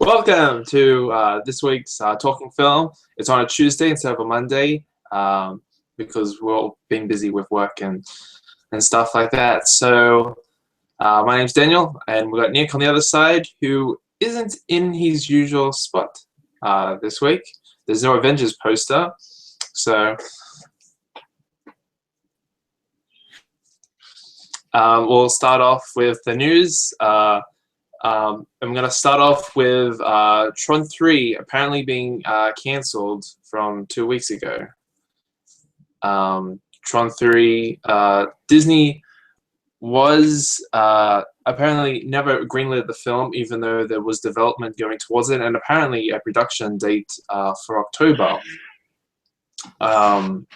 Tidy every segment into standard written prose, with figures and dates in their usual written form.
Welcome to this week's Talking Film. It's on a Tuesday instead of a Monday because we're all been busy with work and stuff like that. So my name's Daniel, and we've got Nick on the other side, who isn't in his usual spot this week. There's no Avengers poster, so we'll start off with the news. I'm going to start off with Tron 3 apparently being cancelled from 2 weeks ago. Tron 3, Disney was apparently never greenlit the film, even though there was development going towards it, and apparently a production date for October. And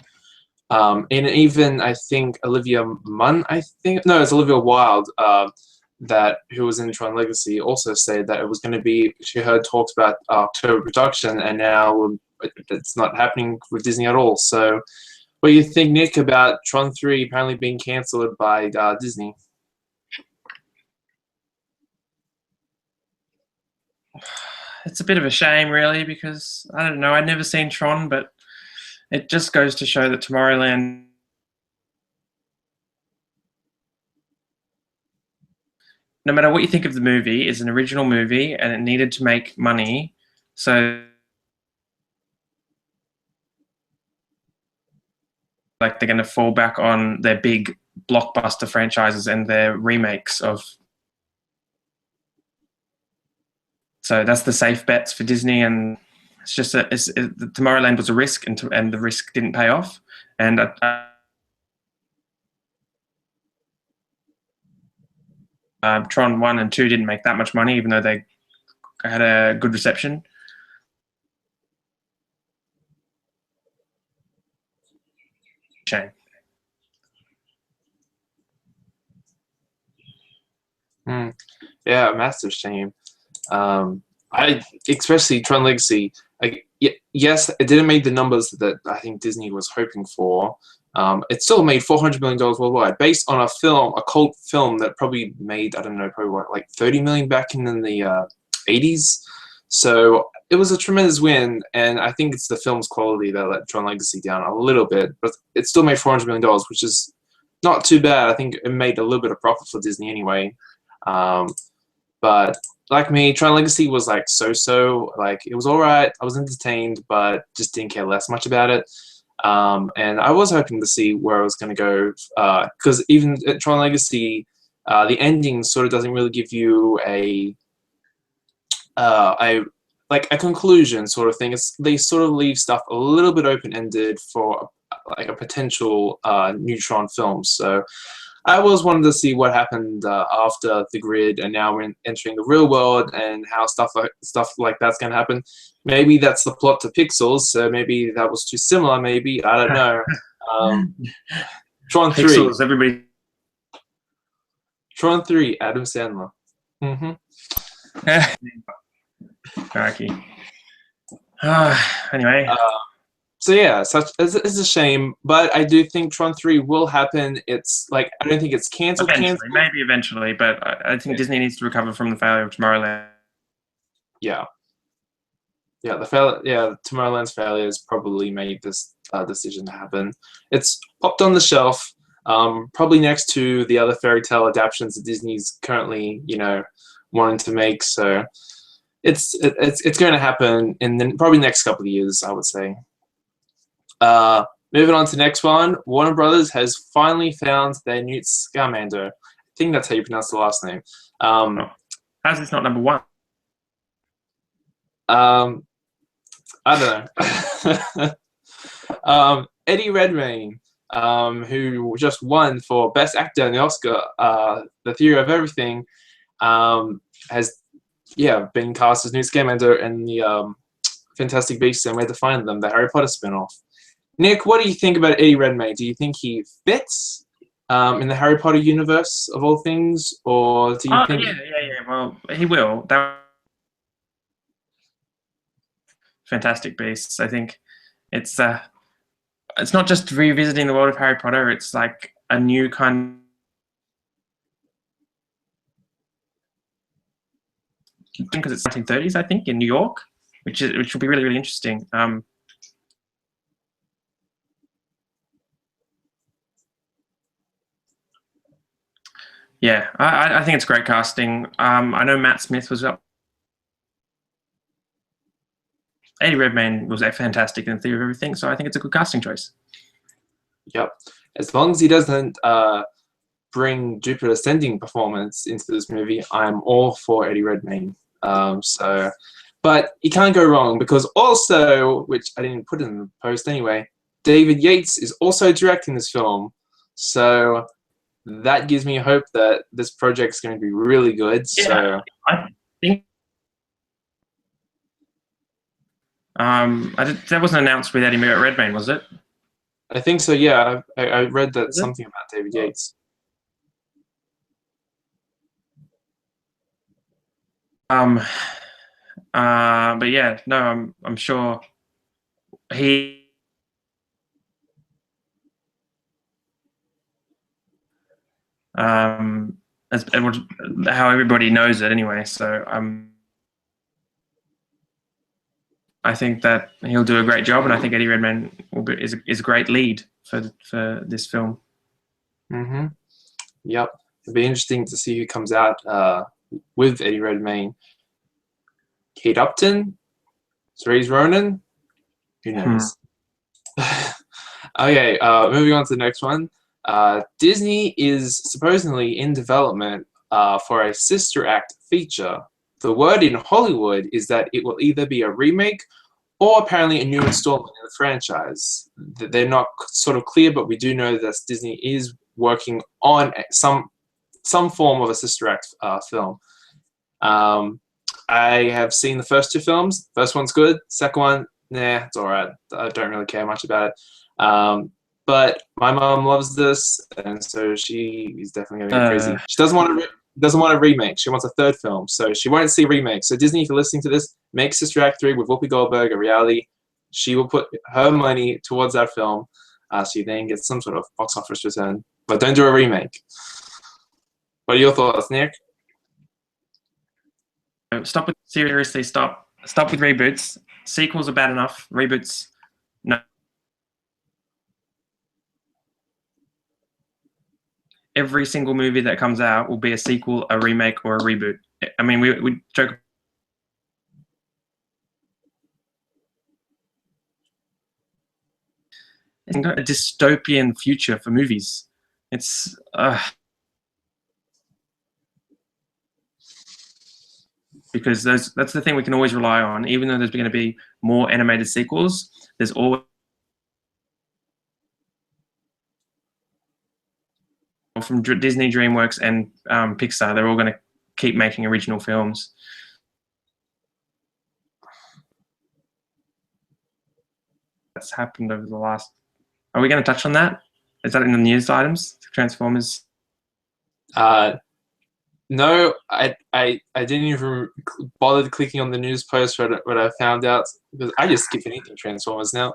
even, I think, Olivia Munn, it's Olivia Wilde, who was in Tron Legacy, also said that it was going to be, she heard talks about October production, and now it's not happening with Disney at all. So what do you think, Nick, about Tron 3 apparently being cancelled by Disney? It's a bit of a shame, really, because, I don't know, I'd never seen Tron, but it just goes to show that Tomorrowland, no matter what you think of the movie, is an original movie and it needed to make money. So like they're going to fall back on their big blockbuster franchises and their remakes of. So that's the safe bets for Disney, and it's just Tomorrowland was a risk, and the risk didn't pay off. And Tron 1 and 2 didn't make that much money, even though they had a good reception. Shame. Yeah, massive shame. Especially Tron Legacy. Yes, it didn't make the numbers that I think Disney was hoping for. It still made $400 million worldwide, based on a cult film that probably made, I don't know, probably what, like 30 million back in the 80s. So it was a tremendous win, and I think it's the film's quality that let Tron Legacy down a little bit, but it still made $400 million, which is not too bad. I think it made a little bit of profit for Disney anyway. But like me, Tron Legacy was like so-so. Like, it was alright, I was entertained, but just didn't care less much about it. And I was hoping to see where I was going to go, because even at Tron Legacy, the ending sort of doesn't really give you a conclusion sort of thing. They sort of leave stuff a little bit open-ended for like a potential new Tron film. So I always wanted to see what happened after the grid, and now we're entering the real world, and how stuff like that's going to happen. Maybe that's the plot to Pixels, so maybe that was too similar. Maybe, I don't know. Tron 3. Pixels, everybody. Tron 3, Adam Sandler. Crikey. Anyway. So yeah, it's a shame, but I do think Tron 3 will happen. It's like, I don't think it's cancelled. Maybe eventually, but I think Disney needs to recover from the failure of Tomorrowland. Yeah. Yeah, Tomorrowland's failure has probably made this decision to happen. It's popped on the shelf, probably next to the other fairy tale adaptations that Disney's currently, wanting to make. So it's going to happen in the probably next couple of years, I would say. Moving on to the next one, Warner Brothers has finally found their Newt Scamander. I think that's how you pronounce the last name. How's this not number 1? I don't know. Eddie Redmayne, who just won for Best Actor in the Oscar, The Theory of Everything, has been cast as Newt Scamander in the Fantastic Beasts and Where to Find Them, the Harry Potter spin-off. Nick, what do you think about Eddie Redmayne? Do you think he fits in the Harry Potter universe of all things, or do you think? Yeah. Well, he will. Fantastic Beasts. I think it's not just revisiting the world of Harry Potter. It's like a new kind because it's 1930s, I think, in New York, which will be really, really interesting. Yeah, I think it's great casting. I know Matt Smith was up. Eddie Redmayne was fantastic in the theory of everything, so I think it's a good casting choice. Yep. As long as he doesn't bring Jupiter Ascending performance into this movie, I'm all for Eddie Redmayne. But you can't go wrong, because also, which I didn't put in the post anyway, David Yates is also directing this film. So that gives me hope that this project's going to be really good. Yeah, so I think that wasn't announced with Eddie Redmayne, was it? I think so, yeah. I read that something about David Yates. But yeah, no, I'm sure he. As how everybody knows it anyway. So I think that he'll do a great job, and I think Eddie Redmayne is a great lead for this film. Mm-hmm. Yep. It'll be interesting to see who comes out with Eddie Redmayne. Kate Upton, Saoirse Ronan, who knows? Okay, moving on to the next one. Disney is supposedly in development for a sister act feature. The word in Hollywood is that it will either be a remake or apparently a new installment in the franchise. They're not sort of clear, but we do know that Disney is working on some form of a sister act film. I have seen the first two films. First one's good. Second one, nah, it's alright. I don't really care much about it. But my mom loves this, and so she is definitely going to go crazy. She doesn't want a remake. She wants a third film, so she won't see remakes. So Disney, if you're listening to this, make Sister Act 3 with Whoopi Goldberg a reality. She will put her money towards that film, so you then get some sort of box office return. But don't do a remake. What are your thoughts, Nick? Stop with seriously. Stop with reboots. Sequels are bad enough. Reboots, no. Every single movie that comes out will be a sequel, a remake, or a reboot. I mean, we joke. It's a dystopian future for movies. It's because that's the thing we can always rely on. Even though there's going to be more animated sequels, there's always from Disney, DreamWorks, and Pixar. They're all going to keep making original films. That's happened over the last. Are we going to touch on that? Is that in the news items? Transformers. No, I didn't even bother clicking on the news post when I found out, because I just skip anything Transformers now.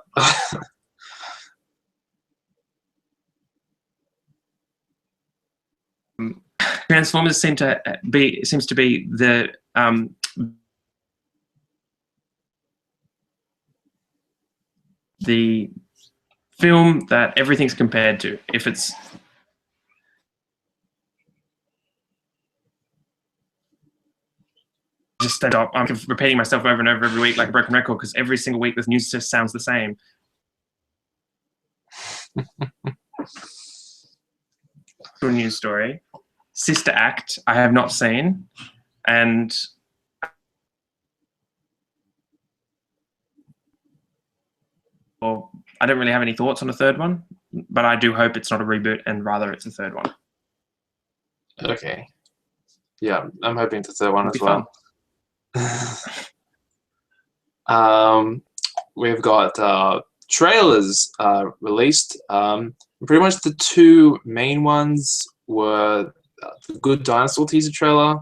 Transformers seems to be the film that everything's compared to. If it's just stop. I'm repeating myself over and over every week like a broken record, because every single week this news just sounds the same. Good news story. Sister Act, I have not seen, and I don't really have any thoughts on the third one, but I do hope it's not a reboot and rather it's a third one. Okay. Yeah, I'm hoping it's the third one as well. We've got trailers released. Pretty much the two main ones were the Good Dinosaur teaser trailer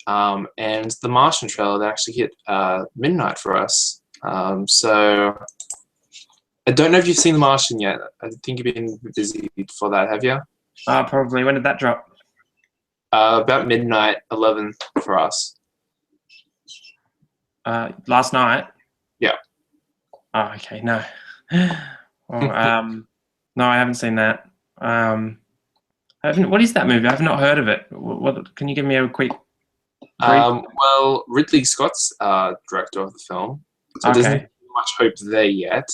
and the Martian trailer that actually hit midnight for us. So I don't know if you've seen the Martian yet. I think you've been busy for that, have you? Probably. When did that drop? About midnight, 11 for us. Last night. Yeah. Oh, okay. No. Well, no, I haven't seen that. What is that movie? I've not heard of it. What can you give me a quick brief? Well, Ridley Scott's director of the film, so Okay. there's not much hope there yet.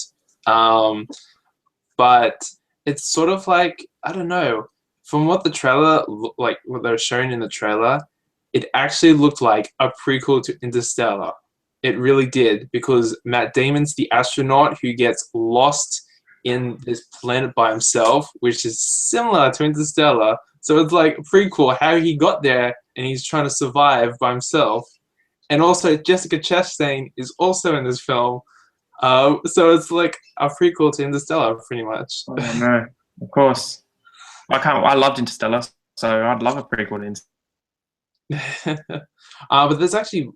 But it's sort of like, I don't know, from what the trailer, like what they were showing in the trailer, it actually looked like a prequel to Interstellar. It really did, because Matt Damon's the astronaut who gets lost in this planet by himself, which is similar to Interstellar. So it's like a prequel, how he got there, and he's trying to survive by himself. And also, Jessica Chastain is also in this film. So it's like a prequel to Interstellar, pretty much. Oh, no, of course. I loved Interstellar, so I'd love a prequel to Interstellar. But there's actually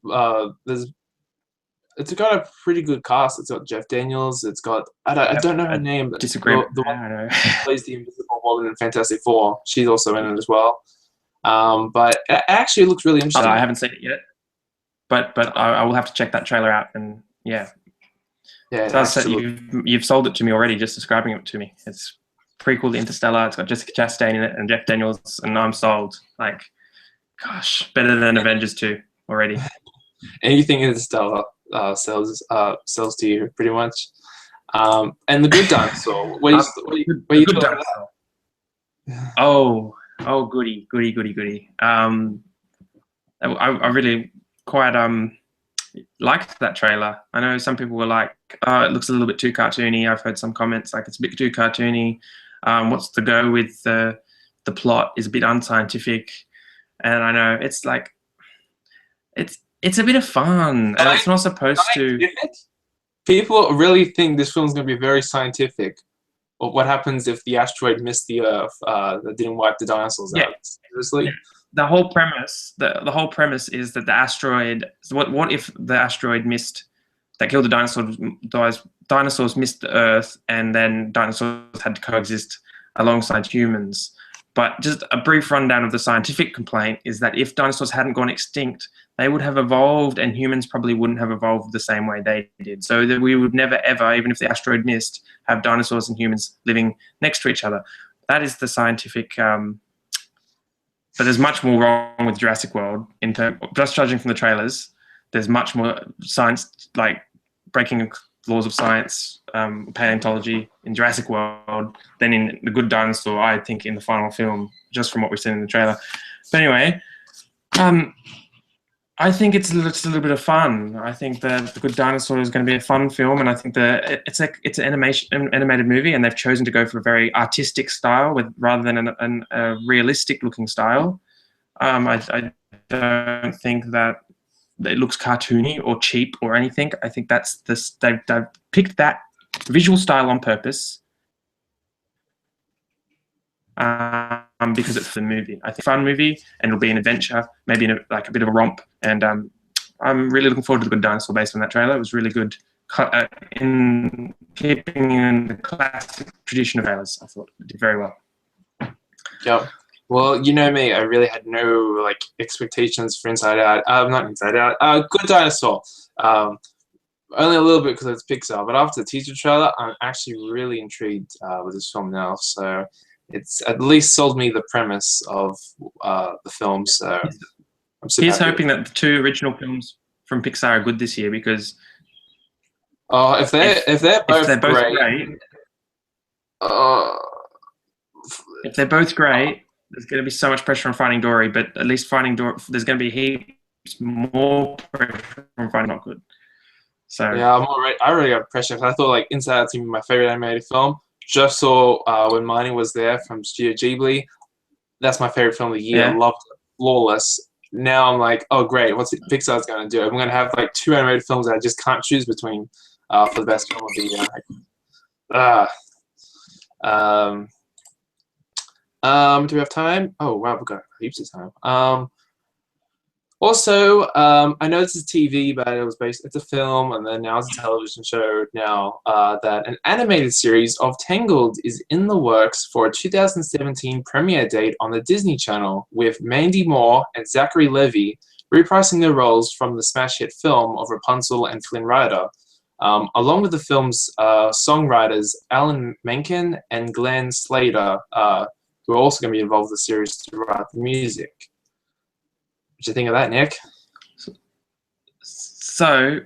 it's got a pretty good cast. It's got Jeff Daniels. It's got I don't know her name, but disagree. The one who plays the Invisible Woman in Fantastic Four. She's also in it as well. But it actually looks really interesting. I haven't seen it yet, but I will have to check that trailer out. And yeah, so you've sold it to me already, just describing it to me. It's prequel to Interstellar. It's got Jessica Chastain in it and Jeff Daniels, and I'm sold. Like, gosh, better than Avengers 2 already. Anything Interstellar sells to you pretty much. And the Good Dinosaur. What are you talking about? Oh, goody. I really quite liked that trailer. I know some people were like, "Oh, it looks a little bit too cartoony." I've heard some comments like it's a bit too cartoony. What's the go with the plot is a bit unscientific, and I know it's like it's a bit of fun, and it's not supposed to. People really think this film's going to be very scientific. Or what happens if the asteroid missed the Earth that didn't wipe the dinosaurs out? Seriously? Yeah. The whole premise is that the asteroid. What if the asteroid that killed the dinosaurs missed the Earth, and then dinosaurs had to coexist alongside humans? But just a brief rundown of the scientific complaint is that if dinosaurs hadn't gone extinct, they would have evolved, and humans probably wouldn't have evolved the same way they did. So that we would never, ever, even if the asteroid missed, have dinosaurs and humans living next to each other. That is the scientific... but there's much more wrong with Jurassic World. Just judging from the trailers, there's much more science, like breaking laws of science, paleontology in Jurassic World than in The Good Dinosaur, I think, in the final film, just from what we've seen in the trailer. But anyway, I think it's a little bit of fun. I think that The Good Dinosaur is going to be a fun film, and I think that it's an animated movie, and they've chosen to go for a very artistic style rather than a realistic looking style. I don't think that it looks cartoony or cheap or anything. I think they've picked that visual style on purpose because it's the movie. I think it's a fun movie, and it'll be an adventure, maybe like a bit of a romp. And I'm really looking forward to The Good Dinosaur based on that trailer. It was really good, in keeping in the classic tradition of trailers. I thought it did very well. Yep. Well, you know me, I really had no expectations for Inside Out. Not Inside Out. Good Dinosaur. Only a little bit because it's Pixar, but after the teaser trailer, I'm actually really intrigued with this film now. So it's at least sold me the premise of the film. So I'm super Here's happy. hoping that the 2 original films from Pixar are good this year, because if they're both great. If they're both great, there's going to be so much pressure on Finding Dory, but at least Finding Dory, there's going to be heaps more pressure on Finding Not Good. So yeah, I already got pressure. I thought Inside Out's gonna be my favorite animated film. Just saw When Mining Was There from Studio Ghibli. That's my favorite film of the year. Yeah. Loved it. Flawless. Now I'm like, oh great, what's Pixar's gonna do? I'm gonna have 2 animated films that I just can't choose between for the best film of the year. Do we have time? Oh wow, we've got heaps of time. Also, I know this is TV, but it's a film, and then now it's a television show now, that an animated series of Tangled is in the works for a 2017 premiere date on the Disney Channel, with Mandy Moore and Zachary Levi reprising their roles from the smash hit film of Rapunzel and Flynn Rider, along with the film's songwriters Alan Menken and Glenn Slater, who are also going to be involved in the series to write the music. What do you think of that, Nick? So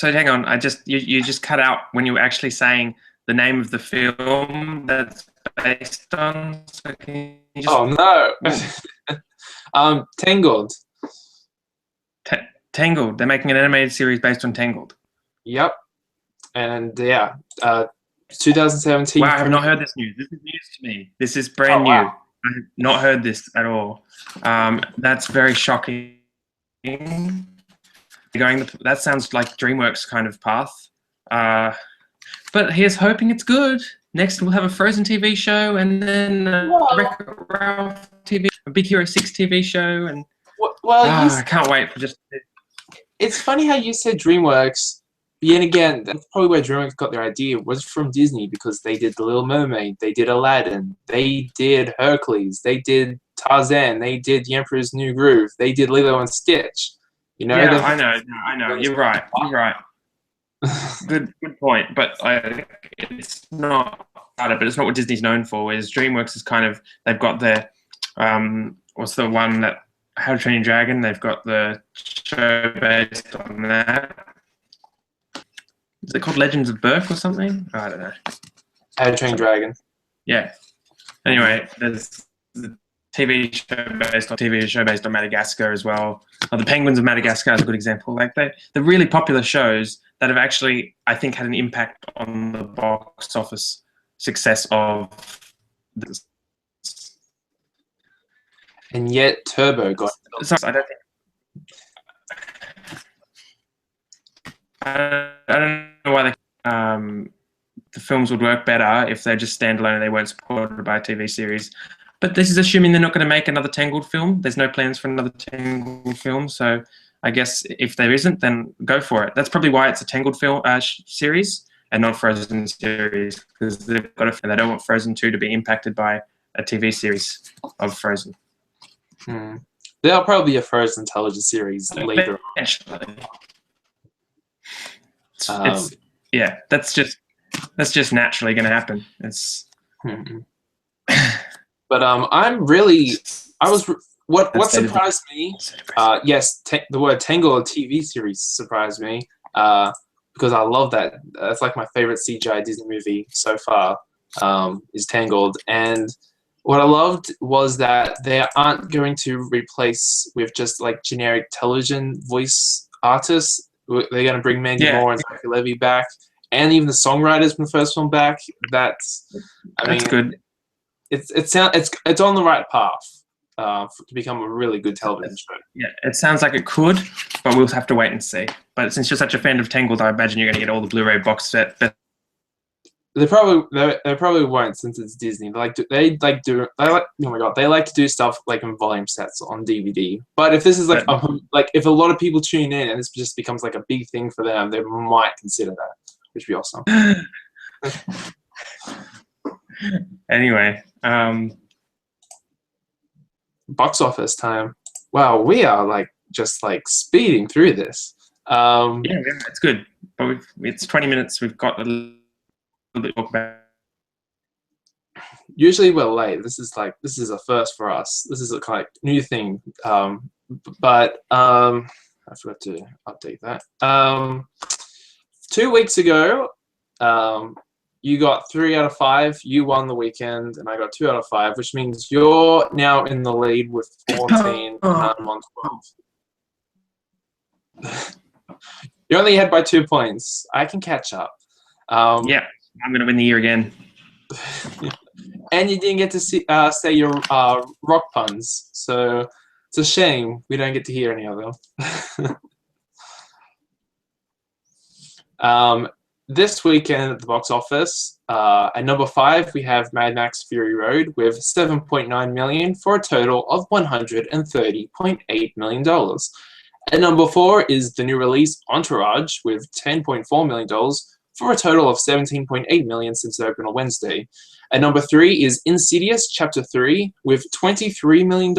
hang on. You just cut out when you were actually saying the name of the film that's based on. So can you just... Oh no! Tangled. Tangled. They're making an animated series based on Tangled. Yep. And yeah, 2017. Wow, I have not heard this news. This is news to me. This is brand new. Wow. I have not heard this at all. That's very shocking. That sounds like DreamWorks kind of path. But here's hoping it's good. Next, we'll have a Frozen TV show, and then Wreck-It Ralph TV, a Big Hero 6 TV show, and I can't wait for just. It's funny how you said DreamWorks. Yet again, that's probably where DreamWorks got their idea, was from Disney, because they did The Little Mermaid, they did Aladdin, they did Hercules, they did Tarzan, they did The Emperor's New Groove, they did Lilo and Stitch. You know? Yeah, I know. You're right. Good point. But it's not what Disney's known for. Is DreamWorks is kind of, they've got their what's the one that How to Train Your Dragon? They've got the show based on that. Is it called Legends of Berk or something? I don't know. How to Train Your Dragon. Yeah. Anyway, there's the TV show based on Madagascar as well. The Penguins of Madagascar is a good example. Like they're really popular shows that have actually, I think, had an impact on the box office success of this. And yet Turbo got. So I don't know why the films would work better if they're just standalone and they weren't supported by a TV series. But this is assuming they're not going to make another Tangled film. There's no plans for another Tangled film, so I guess if there isn't, then go for it. That's probably why it's a Tangled film series and not Frozen series, because they don't want Frozen 2 to be impacted by a TV series of Frozen. There'll probably be a Frozen television series later. Eventually. Yeah, that's just naturally going to happen. It's. But what surprised me, yes, the word Tangled TV series surprised me, because I love that. That's like my favorite CGI Disney movie so far, is Tangled. And what I loved was that they aren't going to replace with just like generic television voice artists. They're going to bring Mandy Moore and Zachary Levi back, and even the songwriters from the first film back. That's good. It's on the right path to become a really good television show. Yeah, it sounds like it could, but we'll have to wait and see. But since you're such a fan of Tangled, I imagine you're going to get all the Blu-ray box set. They probably won't, since it's Disney. They like to do stuff like in volume sets on DVD. But if this is like if a lot of people tune in and this just becomes like a big thing for them, they might consider that, which would be awesome. Anyway, box office time. Wow, we are just speeding through this. Yeah, it's good. But it's 20 minutes. We've got a little bit to talk about. Usually we're late. This is a first for us. This is a kind of new thing. But I forgot to update that. 2 weeks ago, you got 3 out of 5. You won the weekend, and I got 2 out of 5, which means you're now in the lead with 14, and I'm on 12. You're only ahead by 2 points. I can catch up. Yeah, I'm going to win the year again. And you didn't get to say your rock puns, so it's a shame we don't get to hear any of them. This weekend at the box office, at number 5, we have Mad Max Fury Road with $7.9 million for a total of $130.8 million. At number 4 is the new release Entourage with $10.4 million for a total of $17.8 million since it opened on Wednesday. At number 3 is Insidious Chapter 3 with $23 million.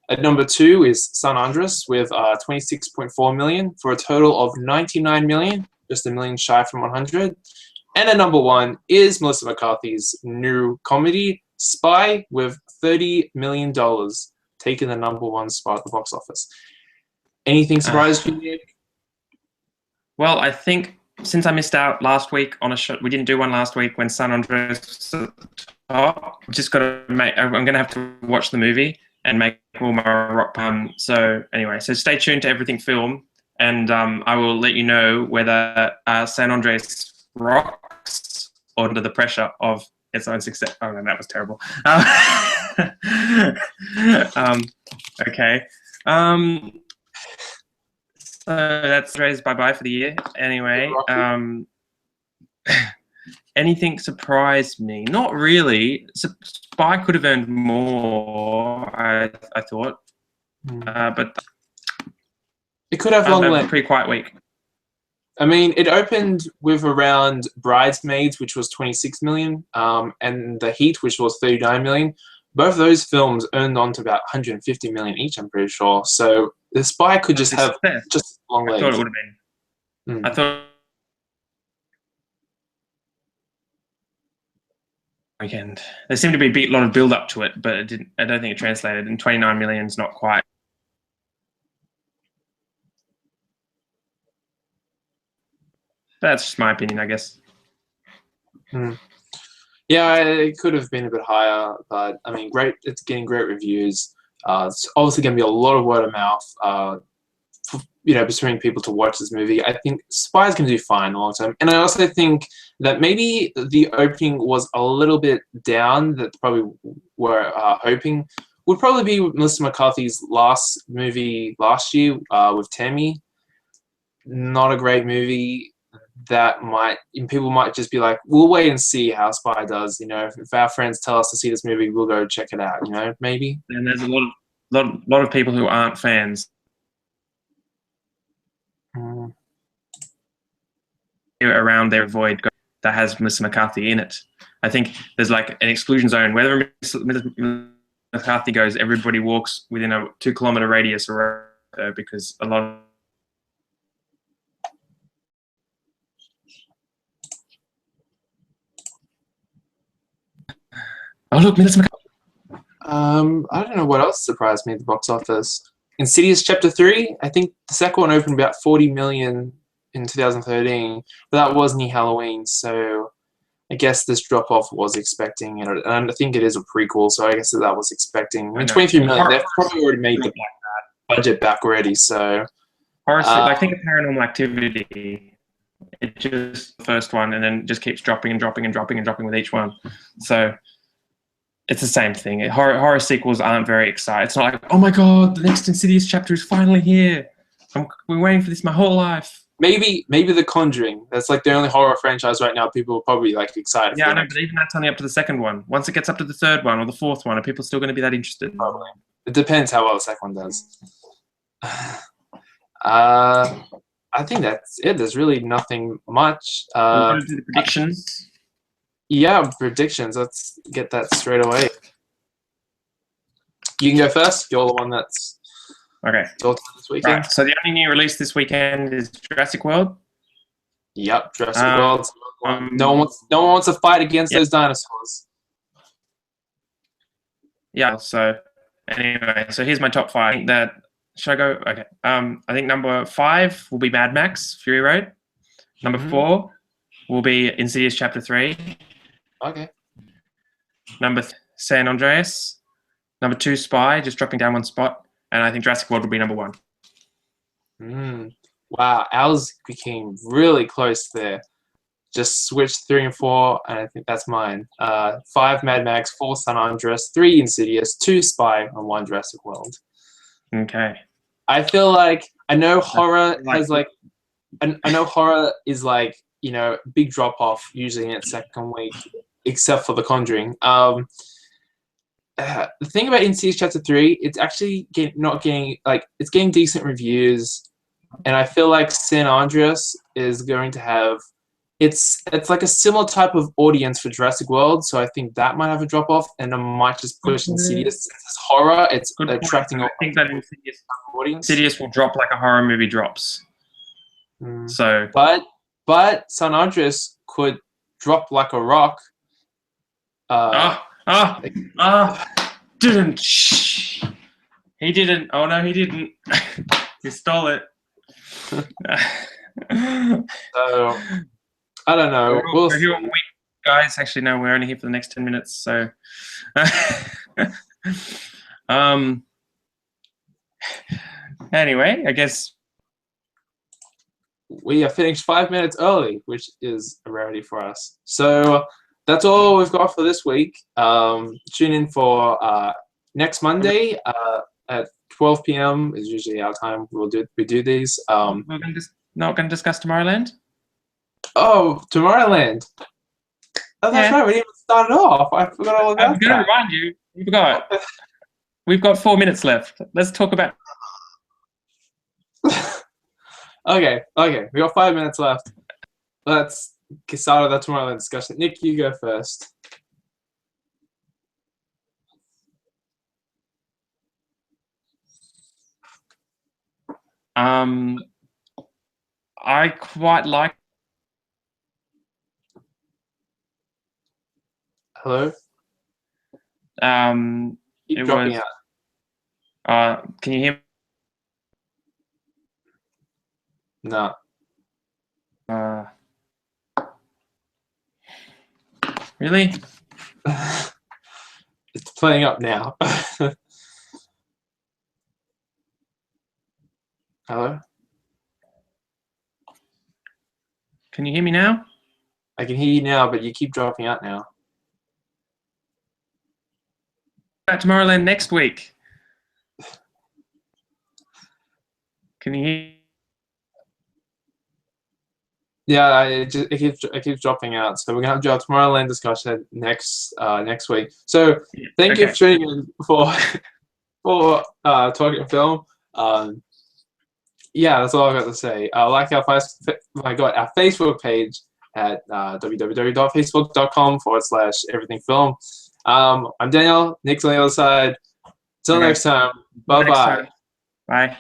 At number 2 is San Andreas with 26.4 million for a total of 99 million, just a million shy from 100. And at number 1 is Melissa McCarthy's new comedy, Spy, with $30 million, taking the number 1 spot at the box office. Anything surprised you, Nick? Well, I think since I missed out last week on a show, we didn't do one last week when San Andreas was at the top. Just got to make. I'm going to have to watch the movie and make all my rock. So anyway, so stay tuned to Everything Film, and I will let you know whether San Andreas rocks under the pressure of its own success. Oh no, that was terrible. Okay. So that's Andreas bye-bye for the year. Anyway, anything surprised me? Not really. Spy could have earned more, I thought. But it could have long length. Pretty quiet week. I mean, it opened with around Bridesmaids, which was 26 million, and The Heat, which was 39 million. Both those films earned on to about 150 million each, I'm pretty sure. So the Spy could just have just long legs. I thought it would have been. I thought weekend. There seemed to be a lot of build up to it, but it didn't. I don't think it translated. And 29 million is not quite. That's just my opinion, I guess. Yeah, it could have been a bit higher, but I mean, great. It's getting great reviews. It's obviously going to be a lot of word of mouth, between people to watch this movie. I think Spy is going to do fine in the long term, and I also think that maybe the opening was a little bit down. That probably were hoping would probably be Melissa McCarthy's last movie last year with Tammy. Not a great movie. People might just be like, we'll wait and see how Spy does. If our friends tell us to see this movie, we'll go check it out. Maybe. And there's a lot of people who aren't fans around their void that has Melissa McCarthy in it. I think there's like an exclusion zone. Wherever Melissa McCarthy goes, everybody walks within a 2-kilometer radius around her because a lot of oh, look, Melissa McCarthy. I don't know what else surprised me at the box office. Insidious Chapter 3, I think the second one opened about 40 million in 2013, but that was near Halloween, so I guess this drop-off was expecting, and I think it is a prequel, so I guess that was expecting. I mean, 23 million, they've probably already made the budget back already, so... I think of Paranormal Activity. It just the first one, and then just keeps dropping and dropping and dropping and dropping with each one. So... it's the same thing. Horror sequels aren't very exciting. It's not like, oh my god, the next Insidious chapter is finally here. We're waiting for this my whole life. Maybe The Conjuring. That's like the only horror franchise right now people are probably like excited for. Yeah, I know, but even that's only up to the second one. Once it gets up to the third one or the fourth one, are people still going to be that interested? Probably. It depends how well the second one does. I think that's it. There's really nothing much. We'll do the predictions. Yeah, predictions. Let's get that straight away. You can go first. You're the one that's okay. This weekend. Right. So the only new release this weekend is Jurassic World. Yep, Jurassic World. No one wants to fight against those dinosaurs. Yeah. So anyway, so here's my top 5. I think that should I go? Okay. I think number 5 will be Mad Max Fury Road. Number 4 will be Insidious Chapter 3. Okay. Number San Andreas. Number 2 Spy, just dropping down one spot, and I think Jurassic World will be number 1. Wow, ours became really close there. Just switched 3 and 4, and I think that's mine. 5 Mad Max, 4 San Andreas, 3 Insidious, 2 Spy, and 1 Jurassic World. Okay. I feel like I know horror has like I know horror is like big drop off usually in its second week, except for The Conjuring. The thing about Insidious Chapter 3, it's actually it's getting decent reviews, and I feel like San Andreas is going to have it's like a similar type of audience for Jurassic World, so I think that might have a drop off, and it might just push Insidious. Since it's horror, it's attracting. I think that Insidious will drop like a horror movie drops. So, but San Andreas could drop like a rock. Didn't. Shh. He didn't. Oh no, he didn't. He stole it. So I don't know. We're here all week, guys. Actually, no, we're only here for the next 10 minutes. So, anyway, I guess we are finished 5 minutes early, which is a rarity for us. So that's all we've got for this week. Tune in for next Monday at 12 p.m. is usually our time. We do these. We're not going to discuss Tomorrowland. Oh, Tomorrowland. Oh, that's right. We didn't even start it off. I forgot all about that. I'm going to remind you. You forgot. We've got 4 minutes left. Let's talk about. Okay. We got 5 minutes left. Let's get started that Tomorrowland discussion. Nick, you go first. I quite like. Hello. Keep It dropping was. out. Can you hear? No. Really? It's playing up now. Hello? Can you hear me now? I can hear you now, but you keep dropping out now. Tomorrowland next week. Can you hear? Yeah, it keeps dropping out. So we're gonna have our Tomorrowland discussion next week. So thank you for tuning in for Talking Film. Yeah, that's all I've got to say. Like our Facebook page at www.facebook.com/everythingfilm. I'm Daniel. Nick's on the other side. Till next time. Bye-bye. Bye.